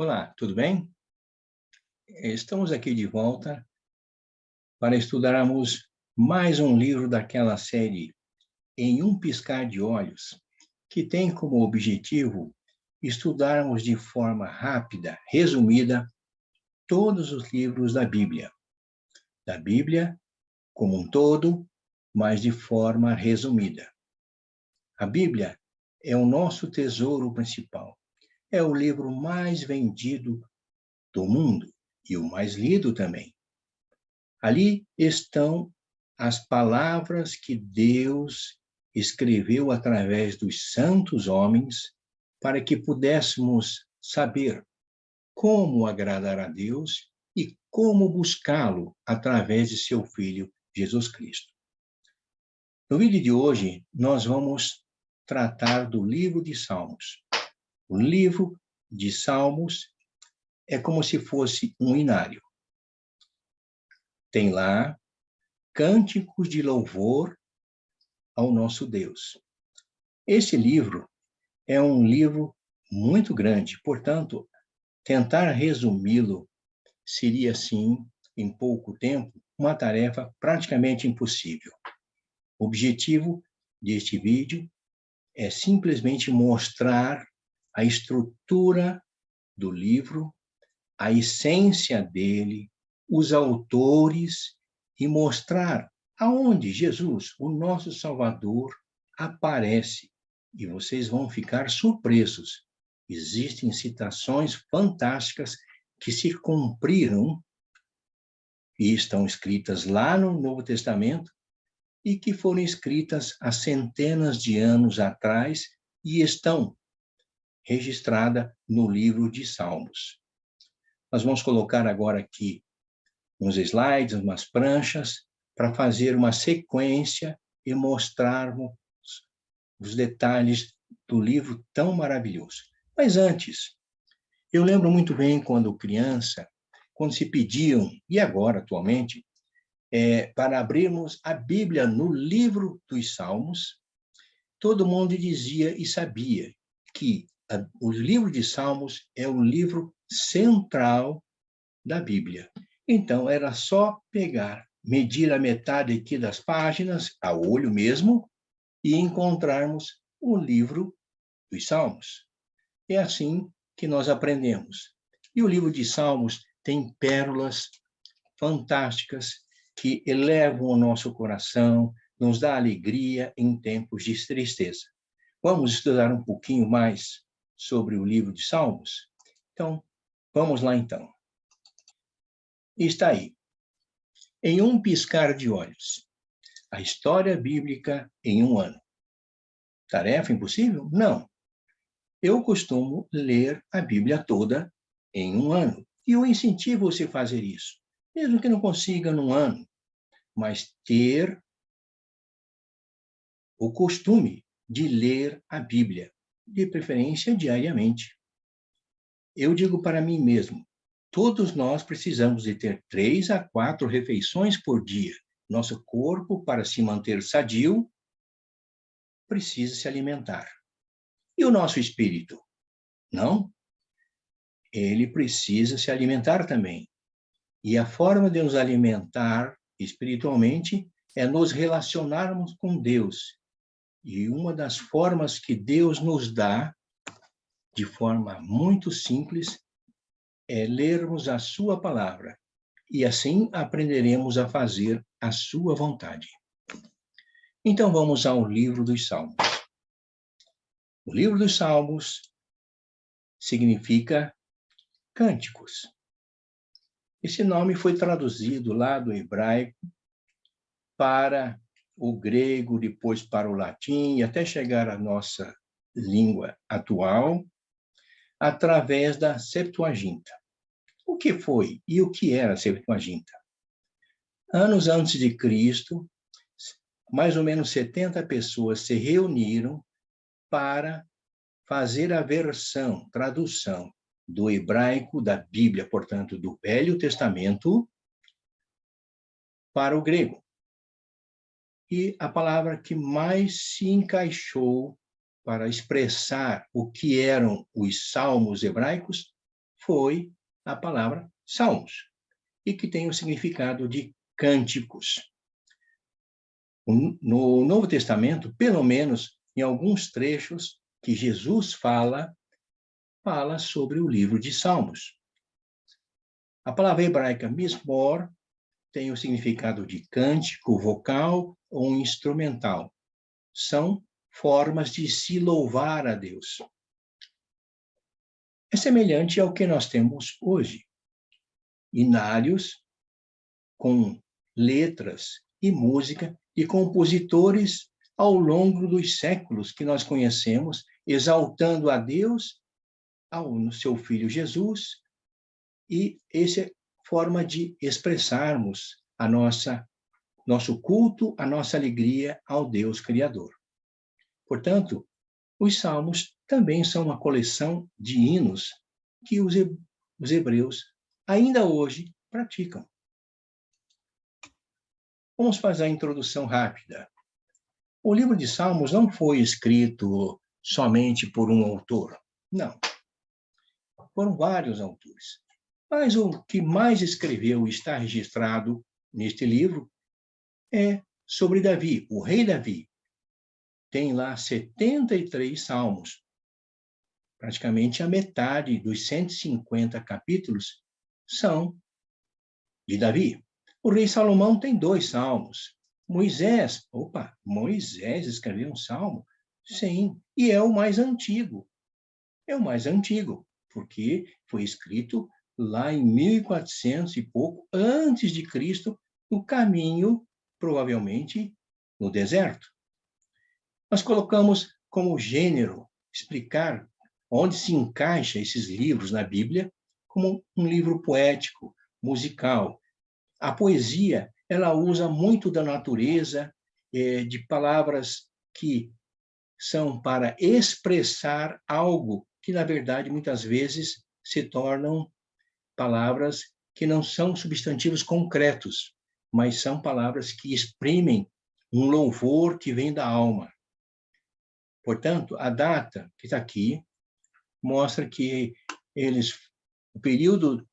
Olá, tudo bem? Estamos aqui de volta para estudarmos mais um livro daquela série Em um Piscar de Olhos, que tem como objetivo estudarmos de forma rápida, resumida, todos os livros da Bíblia como um todo, mas de forma resumida. A Bíblia é o nosso tesouro principal, é o livro mais vendido do mundo e o mais lido também. Ali estão as palavras que Deus escreveu através dos santos homens para que pudéssemos saber como agradar a Deus e como buscá-lo através de seu Filho, Jesus Cristo. No vídeo de hoje, nós vamos tratar do livro de Salmos. O livro de Salmos é como se fosse um inário. Tem lá cânticos de louvor ao nosso Deus. Esse livro é um livro muito grande, portanto, tentar resumi-lo seria, sim, em pouco tempo, uma tarefa praticamente impossível. O objetivo deste vídeo é simplesmente mostrar a estrutura do livro, a essência dele, os autores e mostrar aonde Jesus, o nosso Salvador, aparece. E vocês vão ficar surpresos. Existem citações fantásticas que se cumpriram e estão escritas lá no Novo Testamento e que foram escritas há centenas de anos atrás e estão registradas no livro de Salmos. Nós vamos colocar agora aqui uns slides, umas pranchas, para fazer uma sequência e mostrarmos os detalhes do livro tão maravilhoso. Mas antes, eu lembro muito bem quando criança, quando se pediam, e agora atualmente, para abrirmos a Bíblia no livro dos Salmos, todo mundo dizia e sabia que o livro de Salmos é o livro central da Bíblia. Então, era só pegar, medir a metade aqui das páginas, a olho mesmo, e encontrarmos o livro dos Salmos. É assim que nós aprendemos. E o livro de Salmos tem pérolas fantásticas que elevam o nosso coração, nos dá alegria em tempos de tristeza. Vamos estudar um pouquinho mais sobre o livro de Salmos? Então, vamos lá então. Está aí. Em um piscar de olhos. A história bíblica em um ano. Tarefa impossível? Não. Eu costumo ler a Bíblia toda em um ano. E eu incentivo você a fazer isso. Mesmo que não consiga num ano, mas ter o costume de ler a Bíblia, de preferência diariamente. Eu digo para mim mesmo, todos nós precisamos de ter 3 a 4 refeições por dia. Nosso corpo, para se manter sadio, precisa se alimentar. E o nosso espírito? Não? Ele precisa se alimentar também. E a forma de nos alimentar espiritualmente é nos relacionarmos com Deus. E uma das formas que Deus nos dá, de forma muito simples, é lermos a sua palavra. E assim aprenderemos a fazer a sua vontade. Então vamos ao livro dos Salmos. O livro dos Salmos significa cânticos. Esse nome foi traduzido lá do hebraico para o grego, depois para o latim, e até chegar à nossa língua atual, através da Septuaginta. O que foi e o que era a Septuaginta? Anos antes de Cristo, mais ou menos 70 pessoas se reuniram para fazer a versão, tradução do hebraico da Bíblia, portanto, do Velho Testamento, para o grego. E a palavra que mais se encaixou para expressar o que eram os salmos hebraicos foi a palavra salmos, e que tem o significado de cânticos. No Novo Testamento, pelo menos em alguns trechos que Jesus fala sobre o livro de Salmos. A palavra hebraica mismor tem o significado de cântico, vocal ou instrumental. São formas de se louvar a Deus. É semelhante ao que nós temos hoje. Hinários com letras e música e compositores ao longo dos séculos que nós conhecemos, exaltando a Deus, no seu Filho Jesus, e essa é a forma de expressarmos nosso culto, a nossa alegria ao Deus Criador. Portanto, os salmos também são uma coleção de hinos que os hebreus ainda hoje praticam. Vamos fazer a introdução rápida. O livro de Salmos não foi escrito somente por um autor. Não. Foram vários autores. Mas o que mais escreveu e está registrado neste livro é sobre Davi, o rei Davi. Tem lá 73 salmos. Praticamente a metade dos 150 capítulos são de Davi. O rei Salomão tem 2 salmos. Moisés escreveu um salmo? Sim, e é o mais antigo. É o mais antigo, porque foi escrito lá em 1400 e pouco, antes de Cristo, no caminho, provavelmente, no deserto. Nós colocamos como gênero, explicar onde se encaixa esses livros na Bíblia, como um livro poético, musical. A poesia, ela usa muito da natureza, de palavras que são para expressar algo que, na verdade, muitas vezes se tornam palavras que não são substantivos concretos, mas são palavras que exprimem um louvor que vem da alma. Portanto, a data que está aqui mostra que o período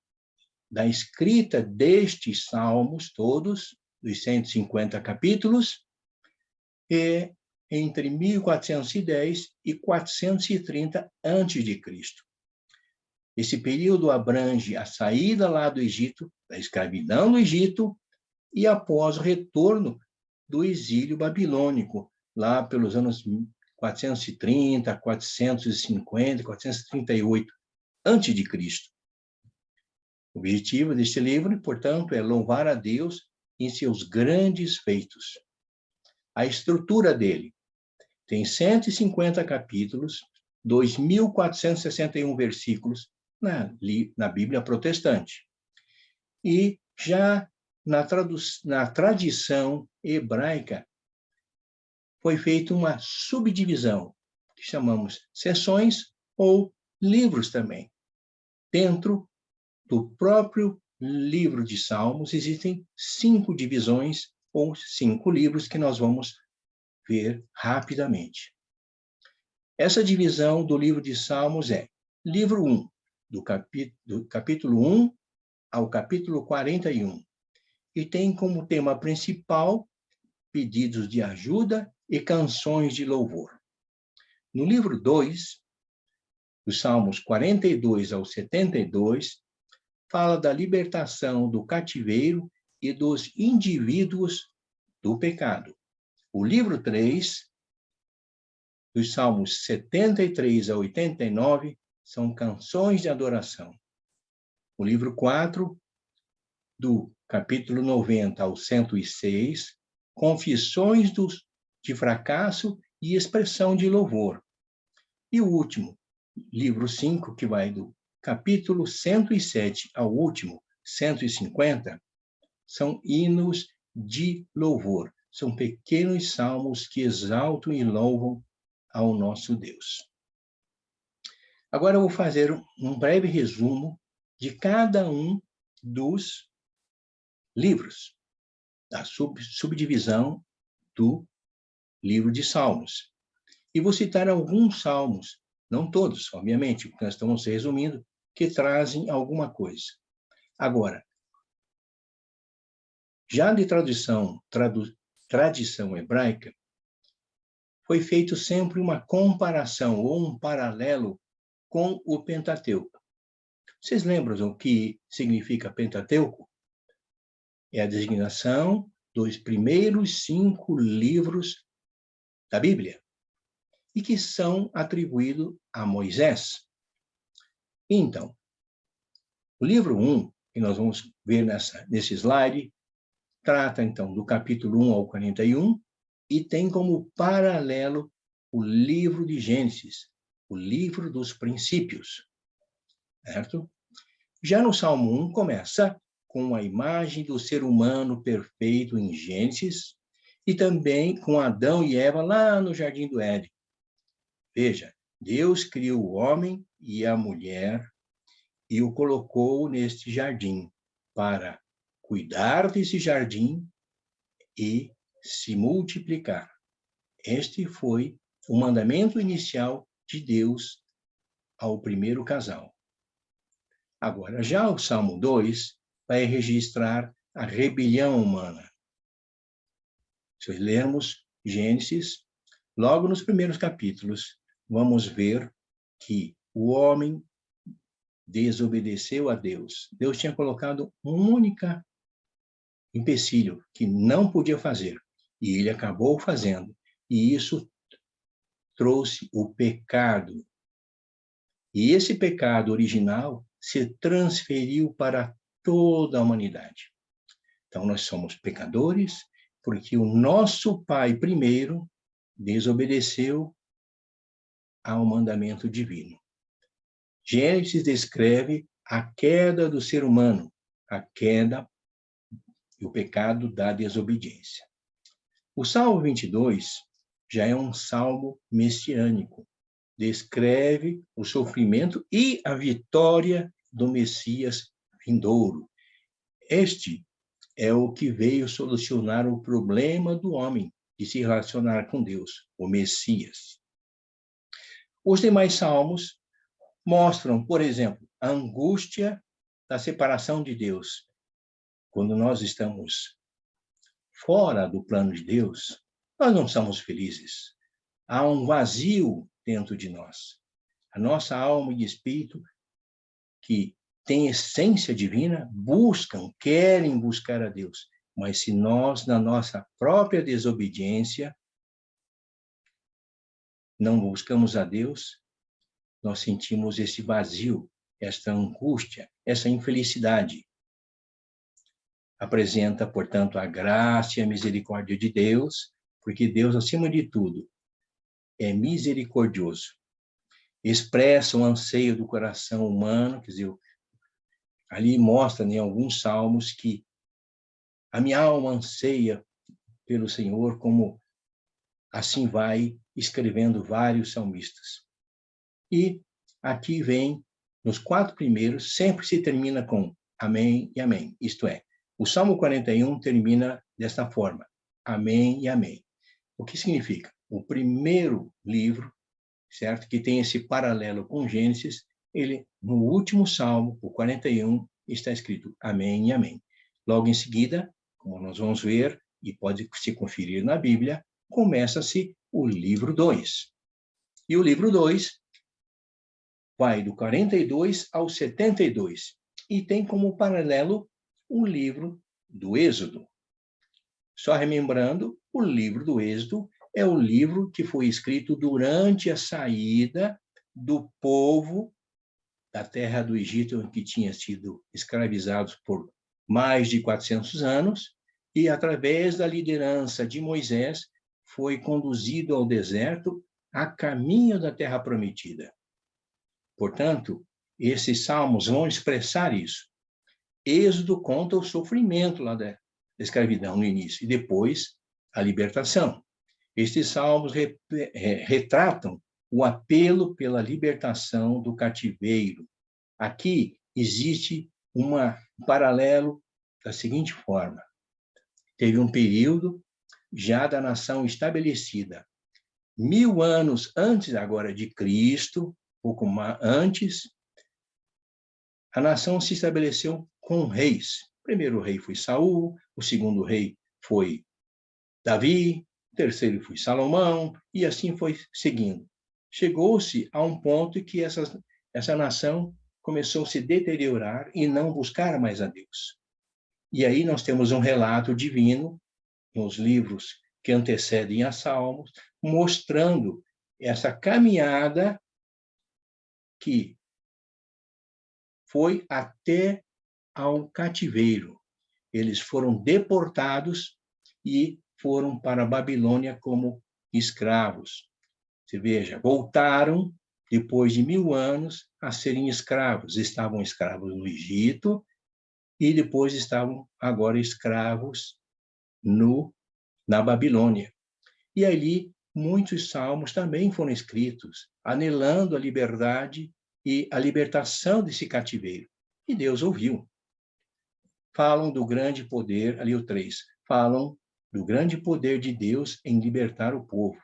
da escrita destes salmos todos, dos 150 capítulos, é entre 1410 e 430 a.C. Esse período abrange a saída lá do Egito, da escravidão do Egito, e após o retorno do exílio babilônico, lá pelos anos 430, 450, 438 a.C. O objetivo deste livro, portanto, é louvar a Deus em seus grandes feitos. A estrutura dele tem 150 capítulos, 2.461 versículos na Bíblia protestante. E já na tradição hebraica, foi feita uma subdivisão, que chamamos seções ou livros também. Dentro do próprio livro de Salmos, existem 5 divisões ou 5 livros que nós vamos ver rapidamente. Essa divisão do livro de Salmos é livro 1, do capítulo 1 ao capítulo 41, e tem como tema principal pedidos de ajuda e canções de louvor. No livro 2, dos Salmos 42 ao 72, fala da libertação do cativeiro e dos indivíduos do pecado. O livro 3, dos Salmos 73 a 89, são canções de adoração. O livro 4, do capítulo 90 ao 106, confissões de fracasso e expressão de louvor. E o último, livro 5, que vai do capítulo 107 ao último, 150, são hinos de louvor. São pequenos salmos que exaltam e louvam ao nosso Deus. Agora eu vou fazer um breve resumo de cada um dos livros, da subdivisão do livro de Salmos. E vou citar alguns salmos, não todos, obviamente, porque nós estamos resumindo, que trazem alguma coisa. Agora, já de tradição hebraica, foi feito sempre uma comparação ou um paralelo com o Pentateuco. Vocês lembram o que significa Pentateuco? É a designação dos primeiros 5 livros da Bíblia e que são atribuídos a Moisés. Então, o livro 1, que nós vamos ver nesse slide, trata, então, do capítulo 1 ao 41 e tem como paralelo o livro de Gênesis, o livro dos princípios, certo? Já no Salmo 1 começa com a imagem do ser humano perfeito em Gênesis e também com Adão e Eva lá no Jardim do Éden. Veja, Deus criou o homem e a mulher e o colocou neste jardim para cuidar desse jardim e se multiplicar. Este foi o mandamento inicial de Deus ao primeiro casal. Agora, já o Salmo 2 vai registrar a rebelião humana. Se lermos Gênesis, logo nos primeiros capítulos, vamos ver que o homem desobedeceu a Deus. Deus tinha colocado um único empecilho que não podia fazer, e ele acabou fazendo. E isso trouxe o pecado. E esse pecado original se transferiu para toda a humanidade. Então, nós somos pecadores porque o nosso pai primeiro desobedeceu ao mandamento divino. Gênesis descreve a queda do ser humano, a queda e o pecado da desobediência. O Salmo 22 já é um salmo messiânico. Descreve o sofrimento e a vitória do Messias vindouro. Este é o que veio solucionar o problema do homem de se relacionar com Deus, o Messias. Os demais salmos mostram, por exemplo, a angústia da separação de Deus. Quando nós estamos fora do plano de Deus, nós não somos felizes. Há um vazio dentro de nós. A nossa alma e espírito, que tem essência divina, querem buscar a Deus. Mas se nós, na nossa própria desobediência, não buscamos a Deus, nós sentimos esse vazio, esta angústia, essa infelicidade. Apresenta, portanto, a graça e a misericórdia de Deus, porque Deus, acima de tudo, é misericordioso. Expressa o anseio do coração humano, quer dizer, ali mostra em alguns salmos que a minha alma anseia pelo Senhor, como assim vai escrevendo vários salmistas. E aqui vem, nos 4 primeiros, sempre se termina com amém e amém. Isto é, o Salmo 41 termina desta forma, amém e amém. O que significa? O primeiro livro, certo, que tem esse paralelo com Gênesis, ele, no último Salmo, o 41, está escrito amém e amém. Logo em seguida, como nós vamos ver, e pode se conferir na Bíblia, começa-se o livro 2. E o livro 2 vai do 42 ao 72, e tem como paralelo o livro do Êxodo. Só remembrando, o livro do Êxodo é o livro que foi escrito durante a saída do povo da terra do Egito, que tinha sido escravizados por mais de 400 anos, e através da liderança de Moisés, foi conduzido ao deserto a caminho da terra prometida. Portanto, esses salmos vão expressar isso. Êxodo conta o sofrimento lá da escravidão no início, e depois a libertação. Estes salmos retratam o apelo pela libertação do cativeiro. Aqui existe um paralelo da seguinte forma. Teve um período já da nação estabelecida, 1000 anos antes agora de Cristo, pouco antes, a nação se estabeleceu com reis. O primeiro rei foi Saul, o segundo rei foi Davi, o terceiro foi Salomão, e assim foi seguindo. Chegou-se a um ponto em que essa nação começou a se deteriorar e não buscar mais a Deus. E aí nós temos um relato divino nos livros que antecedem a Salmos, mostrando essa caminhada que foi até ao cativeiro. Eles foram deportados e foram para a Babilônia como escravos. Você veja, voltaram depois de 1000 anos a serem escravos. Estavam escravos no Egito e depois estavam agora escravos na Babilônia. E ali muitos salmos também foram escritos, anelando a liberdade e a libertação desse cativeiro. E Deus ouviu. Falam do grande poder, ali o 3, falam do grande poder de Deus em libertar o povo.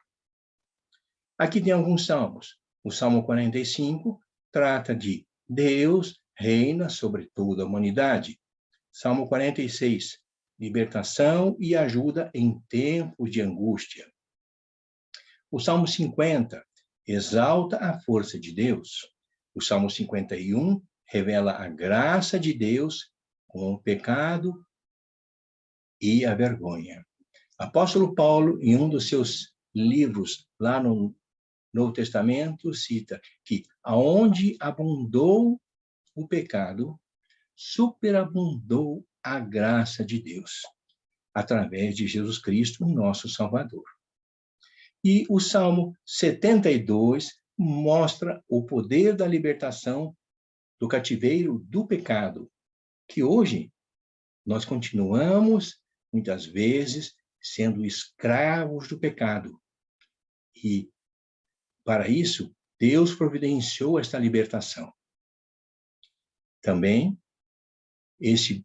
Aqui tem alguns salmos. O Salmo 45 trata de Deus reina sobre toda a humanidade. Salmo 46, libertação e ajuda em tempos de angústia. O Salmo 50 exalta a força de Deus. O Salmo 51 revela a graça de Deus com o pecado e a vergonha. Apóstolo Paulo, em um dos seus livros, lá no Novo Testamento, cita que aonde abundou o pecado, superabundou a graça de Deus, através de Jesus Cristo, nosso Salvador. E o Salmo 72 mostra o poder da libertação do cativeiro do pecado, que hoje nós continuamos, muitas vezes, sendo escravos do pecado. E, para isso, Deus providenciou esta libertação. Também, esse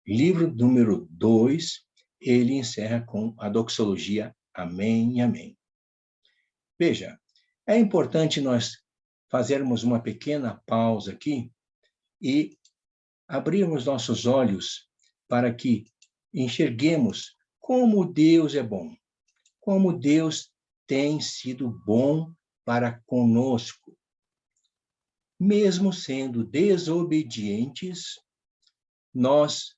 livro número 2, ele encerra com a doxologia Amém, Amém. Veja, é importante nós fazermos uma pequena pausa aqui e abrirmos nossos olhos para que enxerguemos como Deus é bom, como Deus tem sido bom para conosco. Mesmo sendo desobedientes, nós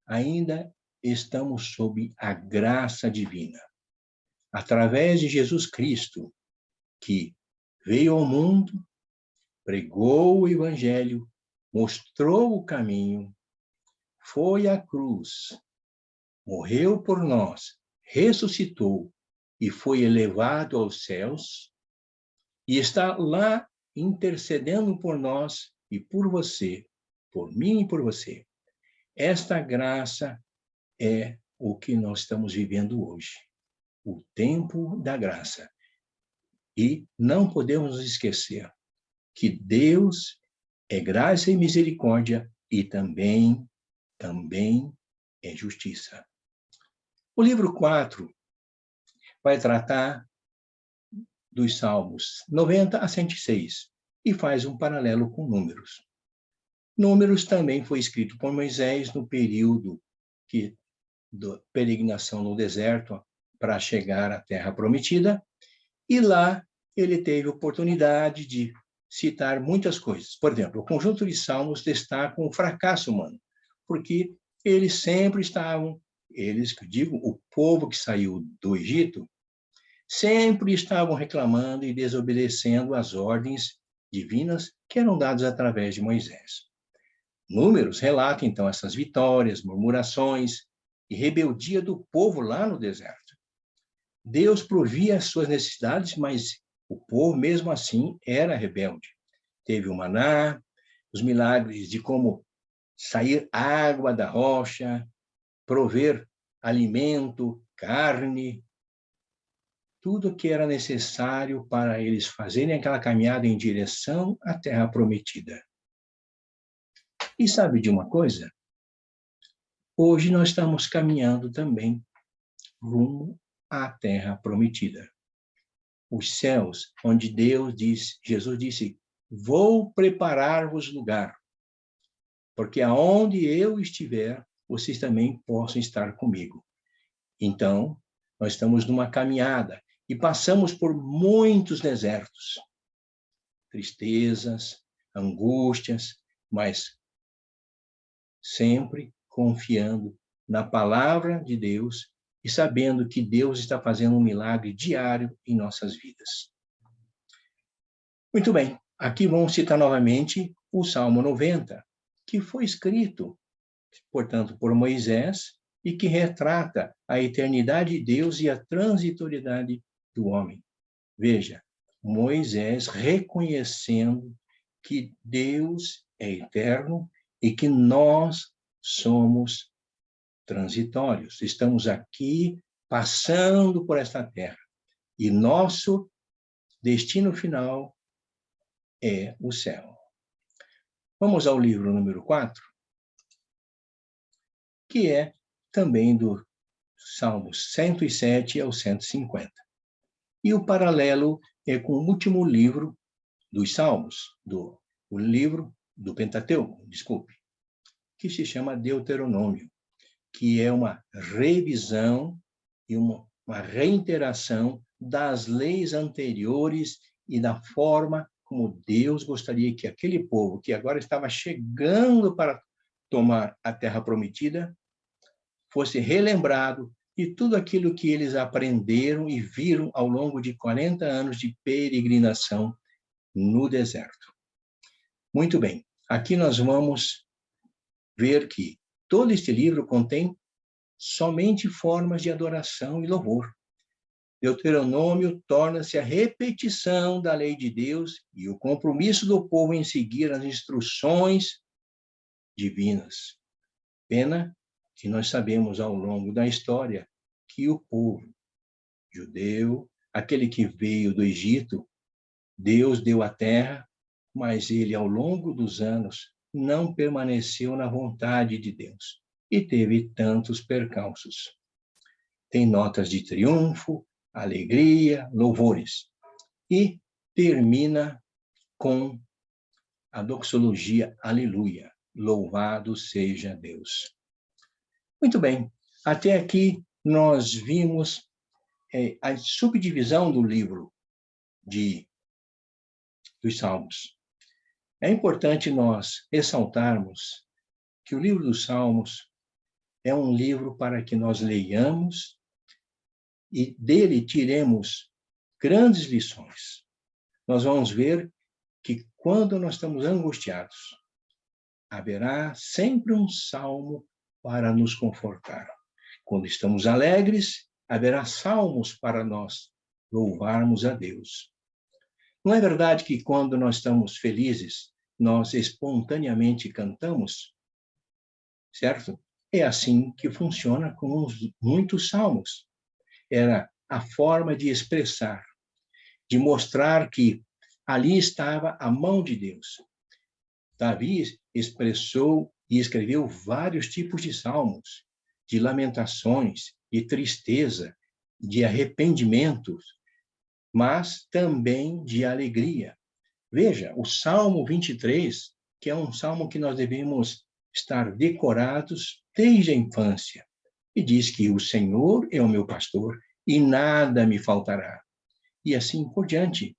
ainda estamos sob a graça divina. Através de Jesus Cristo, que veio ao mundo, pregou o Evangelho, mostrou o caminho, foi à cruz, morreu por nós, ressuscitou e foi elevado aos céus, e está lá intercedendo por nós e por você, por mim e por você. Esta graça é o que nós estamos vivendo hoje, o tempo da graça. E não podemos nos esquecer que Deus é graça e misericórdia e também é justiça. O livro 4 vai tratar dos Salmos 90 a 106 e faz um paralelo com Números. Números também foi escrito por Moisés no período da peregrinação no deserto para chegar à Terra Prometida, e lá ele teve oportunidade de citar muitas coisas. Por exemplo, o conjunto de salmos destaca o fracasso humano, porque eles sempre estavam, o povo que saiu do Egito, sempre estavam reclamando e desobedecendo às ordens divinas que eram dadas através de Moisés. Números relata, então, essas vitórias, murmurações e rebeldia do povo lá no deserto. Deus provia as suas necessidades, mas o povo, mesmo assim, era rebelde. Teve o maná, os milagres de como sair água da rocha, prover alimento, carne, tudo que era necessário para eles fazerem aquela caminhada em direção à Terra Prometida. E sabe de uma coisa? Hoje nós estamos caminhando também rumo à Terra Prometida. Os céus, onde Jesus disse vou preparar-vos lugar, porque aonde eu estiver, vocês também possam estar comigo. Então, nós estamos numa caminhada e passamos por muitos desertos, tristezas, angústias, mas sempre confiando na palavra de Deus e sabendo que Deus está fazendo um milagre diário em nossas vidas. Muito bem, aqui vamos citar novamente o Salmo 90, que foi escrito, portanto, por Moisés e que retrata a eternidade de Deus e a transitoriedade do homem. Veja, Moisés reconhecendo que Deus é eterno e que nós somos transitórios. Estamos aqui passando por esta terra e nosso destino final é o céu. Vamos ao livro número 4, que é também do Salmos 107 ao 150. E o paralelo é com o último livro dos Salmos, o livro do Pentateuco, desculpe, que se chama Deuteronômio, que é uma revisão e uma reiteração das leis anteriores e da forma como Deus gostaria que aquele povo, que agora estava chegando para tomar a terra prometida, fosse relembrado de tudo aquilo que eles aprenderam e viram ao longo de 40 anos de peregrinação no deserto. Muito bem, aqui nós vamos ver que todo este livro contém somente formas de adoração e louvor. Deuteronômio torna-se a repetição da lei de Deus e o compromisso do povo em seguir as instruções divinas. Pena que nós sabemos ao longo da história que o povo judeu, aquele que veio do Egito, Deus deu a terra, mas ele, ao longo dos anos, não permaneceu na vontade de Deus e teve tantos percalços. Tem notas de triunfo, alegria, louvores. E termina com a doxologia Aleluia, louvado seja Deus. Muito bem, até aqui nós vimos a subdivisão do livro dos Salmos. É importante nós ressaltarmos que o livro dos Salmos é um livro para que nós leiamos e dele tiremos grandes lições. Nós vamos ver que quando nós estamos angustiados, haverá sempre um salmo para nos confortar. Quando estamos alegres, haverá salmos para nós louvarmos a Deus. Não é verdade que quando nós estamos felizes, nós espontaneamente cantamos? Certo? É assim que funciona com muitos salmos. Era a forma de expressar, de mostrar que ali estava a mão de Deus. Davi expressou e escreveu vários tipos de salmos, de lamentações, de tristeza, de arrependimentos, mas também de alegria. Veja, o Salmo 23, que é um salmo que nós devemos estar decorados desde a infância, e diz que o Senhor é o meu pastor e nada me faltará. E assim por diante.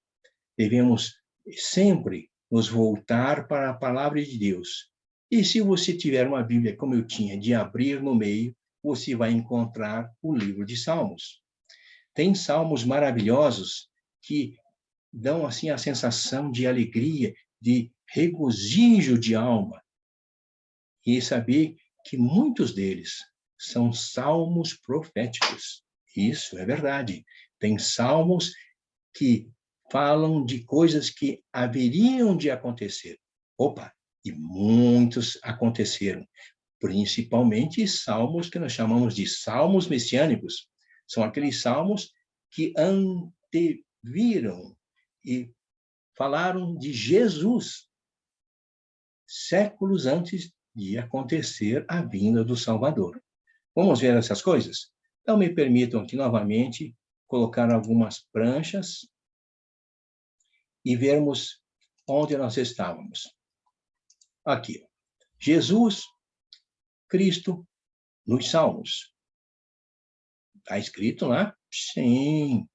Devemos sempre nos voltar para a palavra de Deus. E se você tiver uma Bíblia como eu tinha, de abrir no meio, você vai encontrar o livro de Salmos. Tem salmos maravilhosos que dão assim a sensação de alegria, de regozijo de alma. E saber que muitos deles são salmos proféticos. Isso é verdade. Tem salmos que falam de coisas que haveriam de acontecer. Opa, e muitos aconteceram. Principalmente salmos que nós chamamos de salmos messiânicos. São aqueles salmos que anteviram e falaram de Jesus séculos antes de acontecer a vinda do Salvador. Vamos ver essas coisas? Então, me permitam aqui novamente colocar algumas pranchas e vermos onde nós estávamos. Aqui. Jesus Cristo nos Salmos. Está escrito lá? Sim.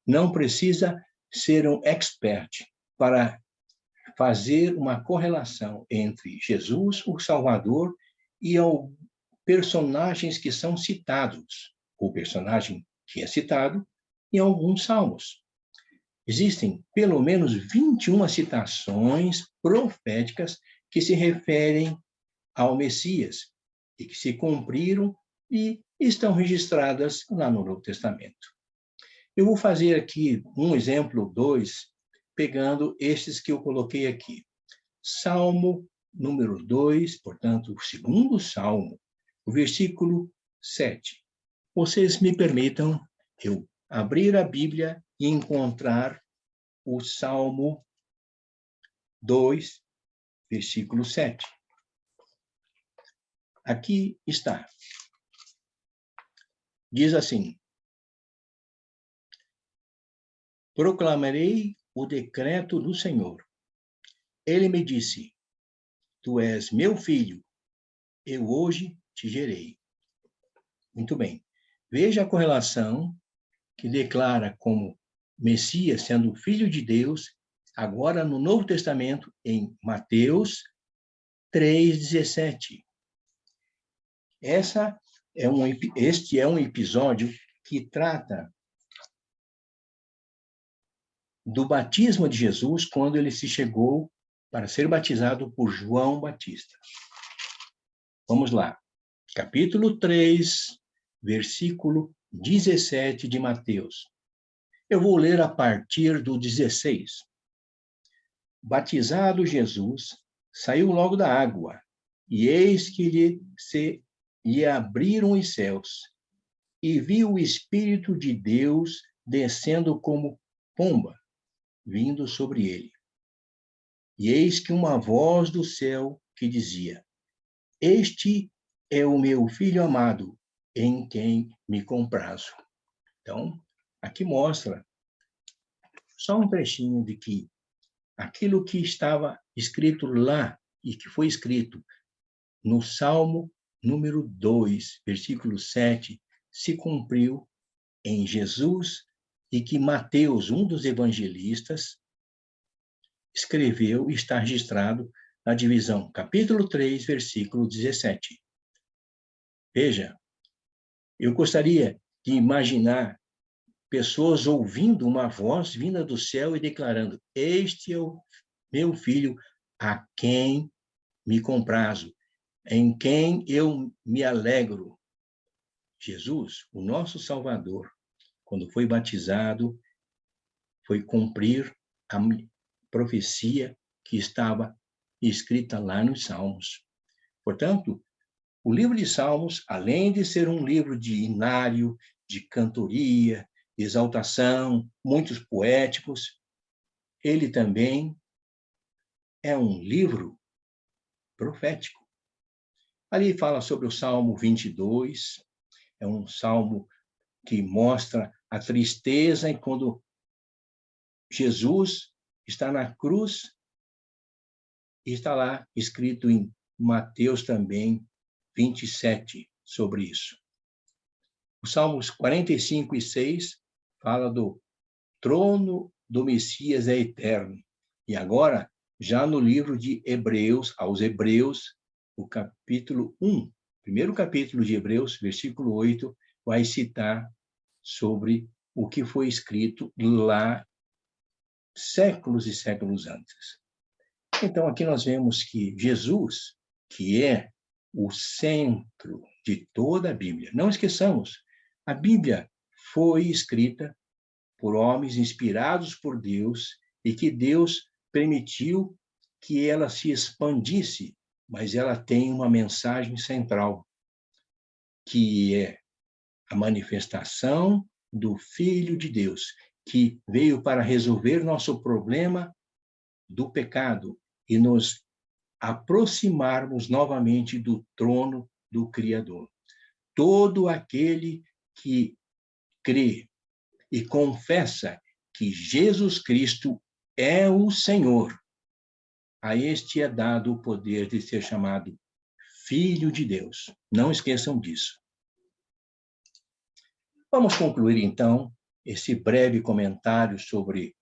Não precisa ser um expert para fazer uma correlação entre Jesus, o Salvador, e os personagens que são citados, o personagem que é citado em alguns salmos. Existem pelo menos 21 citações proféticas que se referem ao Messias e que se cumpriram e estão registradas lá no Novo Testamento. Eu vou fazer aqui um exemplo, 2, pegando estes que eu coloquei aqui. Salmo número 2, portanto, o segundo Salmo, o versículo 7. Vocês me permitam eu abrir a Bíblia e encontrar o Salmo 2, versículo 7. Aqui está. Diz assim: proclamarei o decreto do Senhor. Ele me disse: tu és meu filho, eu hoje te gerei. Muito bem. Veja a correlação que declara como Messias sendo filho de Deus, agora no Novo Testamento, em Mateus 3,17. Este é um episódio que trata do batismo de Jesus, quando ele se chegou para ser batizado por João Batista. Vamos lá. Capítulo 3, versículo 17 de Mateus. Eu vou ler a partir do 16. Batizado Jesus, saiu logo da água, e eis que lhe abriram os céus, e viu o Espírito de Deus descendo como pomba, vindo sobre ele. E eis que uma voz do céu que dizia: este é o meu filho amado, em quem me comprazo. Então, aqui mostra só um trechinho de que aquilo que estava escrito lá e que foi escrito no Salmo número 2, versículo 7, se cumpriu em Jesus e que Mateus, um dos evangelistas, escreveu e está registrado na divisão capítulo 3, versículo 17. Veja, eu gostaria de imaginar pessoas ouvindo uma voz vinda do céu e declarando: este é o meu filho a quem me comprazo, em quem eu me alegro. Jesus, o nosso Salvador, quando foi batizado, foi cumprir a profecia que estava escrita lá nos Salmos. Portanto, o livro de Salmos, além de ser um livro de inário, de cantoria, de exaltação, muitos poéticos, ele também é um livro profético. Ali fala sobre o Salmo 22, é um salmo que mostra a tristeza e quando Jesus está na cruz, e está lá escrito em Mateus também 27 sobre isso. Os Salmos 45 e 6 fala do trono do Messias é eterno. E agora, já no livro de Hebreus, aos Hebreus, o capítulo 1, primeiro capítulo de Hebreus, versículo 8, vai citar sobre o que foi escrito lá séculos e séculos antes. Então, aqui nós vemos que Jesus, que é o centro de toda a Bíblia, não esqueçamos, a Bíblia foi escrita por homens inspirados por Deus e que Deus permitiu que ela se expandisse, mas ela tem uma mensagem central, que é a manifestação do Filho de Deus, que veio para resolver nosso problema do pecado e nos aproximarmos novamente do trono do Criador. Todo aquele que crê e confessa que Jesus Cristo é o Senhor, a este é dado o poder de ser chamado Filho de Deus. Não esqueçam disso. Vamos concluir, então, esse breve comentário sobre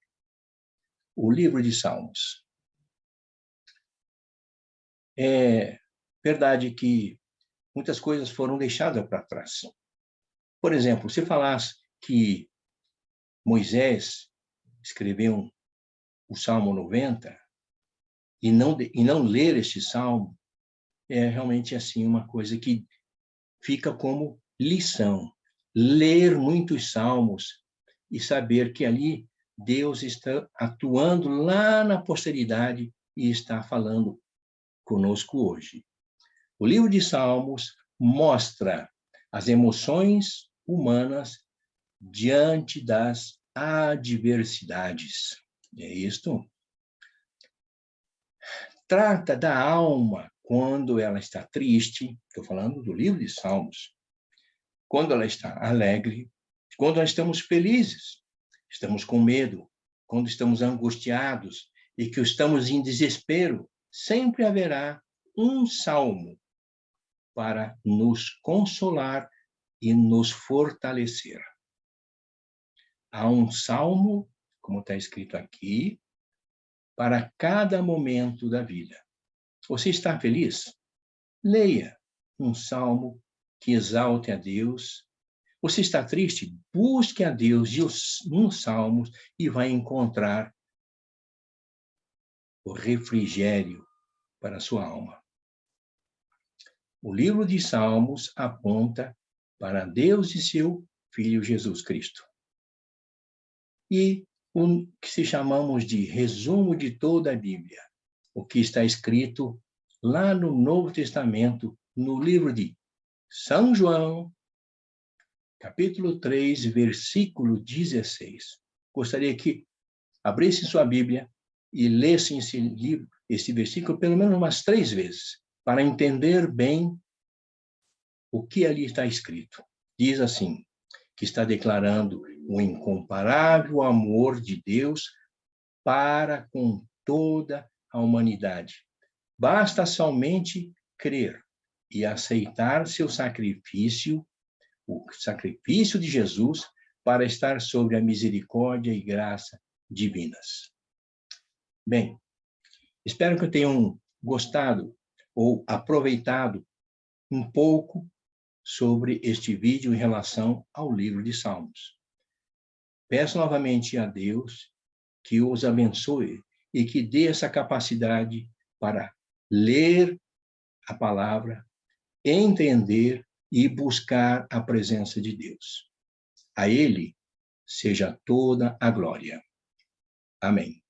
o livro de Salmos. É verdade que muitas coisas foram deixadas para trás. Por exemplo, se falasse que Moisés escreveu o Salmo 90 e não ler este salmo, é realmente assim uma coisa que fica como lição. Ler muitos salmos e saber que ali Deus está atuando lá na posteridade e está falando conosco hoje. O livro de Salmos mostra as emoções humanas diante das adversidades. É isto. Trata da alma quando ela está triste, estou falando do livro de Salmos, quando ela está alegre, quando nós estamos felizes, estamos com medo, quando estamos angustiados e que estamos em desespero, sempre haverá um salmo para nos consolar e nos fortalecer. Há um salmo, como está escrito aqui, para cada momento da vida. Você está feliz? Leia um salmo que exalte a Deus. Você está triste? Busque a Deus nos salmos e vai encontrar o refrigério para a sua alma. O livro de Salmos aponta para Deus e seu Filho Jesus Cristo. E o que chamamos de resumo de toda a Bíblia, o que está escrito lá no Novo Testamento, no livro de São João, capítulo 3, versículo 16. Gostaria que abrisse sua Bíblia e lesse esse livro, esse versículo, pelo menos umas 3 vezes, para entender bem o que ali está escrito. Diz assim, que está declarando o incomparável amor de Deus para com toda a humanidade. Basta somente crer e aceitar seu sacrifício, o sacrifício de Jesus, para estar sob a misericórdia e graça divinas. Bem, espero que tenham gostado ou aproveitado um pouco sobre este vídeo em relação ao livro de Salmos. Peço novamente a Deus que os abençoe e que dê essa capacidade para ler a palavra, entender e buscar a presença de Deus. A Ele seja toda a glória. Amém.